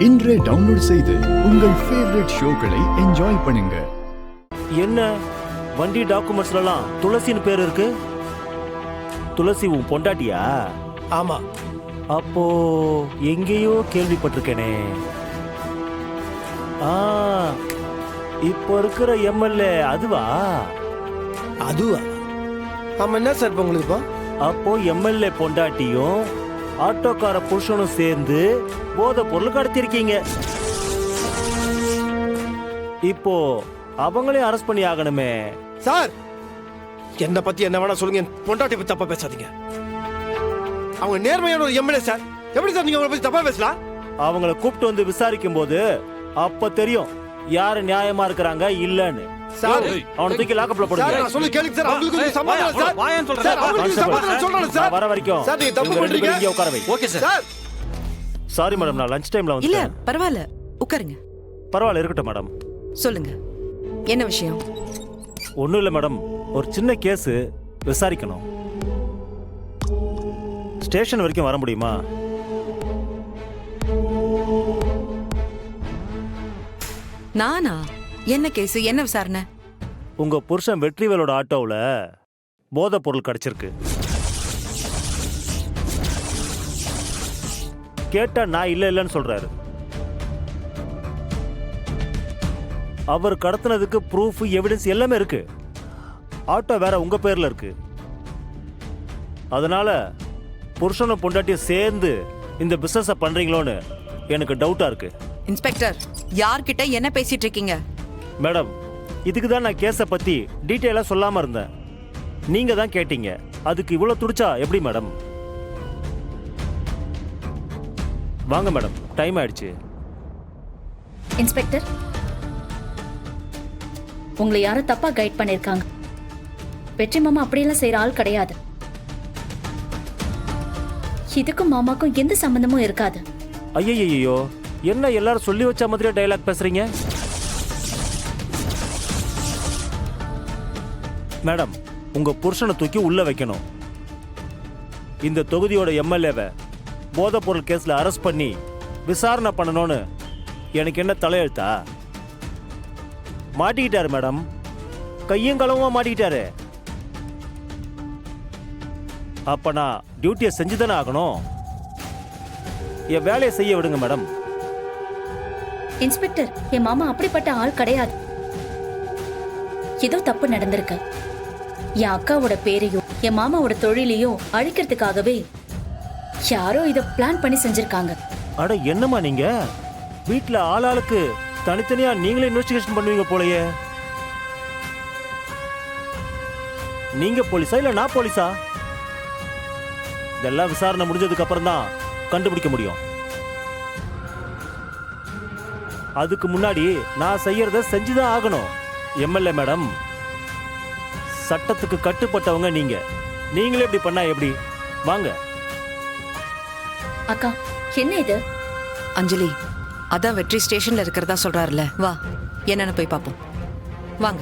இன்றே டவுன்லோட் செய்து உங்கள் ஃபேவரட் ஷோக்களை என்ஜாய் பண்ணுங்க. என்ன வண்டி டாக்குமெண்ட்ஸ்லாம் துளசின்னு பேர் இருக்கு? துளசி உன் பொண்டாட்டியா? ஆமா. அப்போ எங்கேயோ கேள்விப்பட்டிருக்கேனே. இப்போ இருக்கிற எம்எல்ஏ அதுவா? அதுவா? ஆமா. என்ன சார் இப்போ உங்களுக்கு? அப்போ எம்எல்ஏ பொண்டாட்டியும் ஆட்டோக்கார புருஷனும் சேர்ந்து போதை பொருள் கடத்திருக்கீங்க. இப்போ அவங்களையும் அரெஸ்ட் பண்ணி ஆகணுமே. சார், என்ன பத்தி என்ன வேணா சொல்லுங்க, பொண்டாட்டி பத்தி தப்பா பேசாதீங்க. அவங்க நேர்மையான ஒரு எம்எல்ஏ சார். எப்படி சார் நீங்க அவங்களை பத்தி தப்பா பேசலாம்? அவங்கள கூப்பிட்டு வந்து விசாரிக்கும் போது அப்ப தெரியும் யாரு நியாயமா இருக்கிறாங்க இல்லன்னு. சார், அவனை தூக்கி லாக்கப்ல போடுங்க. சார், நான் சொல்ல கேளுங்க சார். அவங்களுக்கு கொஞ்சம் சமாதானம் சார். சார், அவங்களுக்கு சமாதானம் சொல்லணும் சார். வர வரைக்கும் சார், நீங்க தப்பு பண்றீங்க. இங்க உட்கார வை. Okay sir. சாரி மேடம், நான் லஞ்ச் டைம்ல இல்ல வந்து. பரவாயில்ல, உட்காருங்க. பரவாயில்ல, இருக்கட்டும் மேடம். சொல்லுங்க, என்ன விஷயம்? ஒண்ணும் இல்ல மேடம், ஒரு சின்ன கேஸ் விசாரிக்கணும். ஸ்டேஷன் வரைக்கும் வர முடியுமா? நானா? என்ன கேஸ், என்ன விசாரணை? உங்க புருஷன் வெற்றிவேலோட ஆட்டோவில் போதை பொருள் கிடைச்சிருக்கு. கேட்டா நான் இல்ல இல்லன்னு சொல்றாரு. அவர் கடத்தினதுக்கு ப்ரூஃப், எவிடன்ஸ் எல்லாமே இருக்கு. ஆட்டோ வேற உங்க பேர்ல இருக்கு. அதனால புருஷனும் பொண்டாட்டியும் சேர்ந்து இந்த பிசினஸ பண்றீங்களோன்னு எனக்கு டவுட்டா இருக்கு. இன்ஸ்பெக்டர், யார்கிட்ட என்ன பேசிட்டு இருக்கீங்க? மேடம், இதுக்கு தான் நான் கேஸை பத்தி டீட்டெயிலா சொல்லாம இருந்தேன். நீங்க தான் கேட்டீங்க. அதுக்கு இவ்வளவு துடிச்சா எப்படி மேடம்? வாங்க மேடம், டைம் ஆயிடுச்சு. இன்ஸ்பெக்டர், உங்களை யாரும் தப்பா கைட் பண்ணிருக்காங்க. வெற்றி மாமா அப்படியெல்லாம் செய்யற ஆள் கிடையாது. இதுக்கும் மாமாக்கும் எந்த சம்பந்தமும் இருக்காது. ஐயோ, என்ன எல்லாரும் சொல்லி வச்ச மாதிரியே டயலாக் பேசுறீங்க? மேடம், உங்க புருஷனை தூக்கி உள்ள வைக்கணும். இந்த தொகுதியோட எம்எல்ஏவை போதைப் பொருள் கேஸ்ல அரெஸ்ட் பண்ணி விசாரணை பண்ணணும்னு எனக்கு என்ன தலையெழுத்தா? மாட்டிக்கிட்டாரு மேடம், கையும் களவுமா மாட்டிக்கிட்டாரு. அப்ப நான் டியூட்டியை செஞ்சுதானே ஆகணும். என் வேலையை செய்ய விடுங்க மேடம். இன்ஸ்பெக்டர், என் மாமா அப்படிப்பட்ட ஆள் கிடையாது. ஏதோ தப்பு நடந்திருக்கு. என் அக்காவோட பேரையும் என் மாமாவோட தொழிலையும் அழிக்கிறதுக்காகவே யாரோ இத பிளான் பண்ணி செஞ்சிருக்காங்க. அட என்னம்மா நீங்க? வீட்டுல ஆளாளுக்கு தனித்தனியா நீங்களே இன்வெஸ்டிகேஷன் பண்ணுவீங்க போலயே. நீங்க போலீஸா இல்ல நான் போலீஸா? இதெல்லாம் விசாரணை முடிஞ்சதுக்கு அப்புறம் தான் கண்டுபிடிக்க முடியும். அதுக்கு முன்னாடி நான் செய்யறத செஞ்சுதான் ஆகணும். எம்எல்ஏ மேடம், சட்டத்துக்கு கட்டுப்பட்டவங்க நீங்க. நீங்களே இப்படி பண்ணா எப்படி? வாங்க. அக்கா, என்ன இது? அஞ்சலி, அதான் வெற்றி ஸ்டேஷன்ல இருக்கிறதா சொல்றாருல, வா என்னன்னு போய் பாப்போம். வாங்க.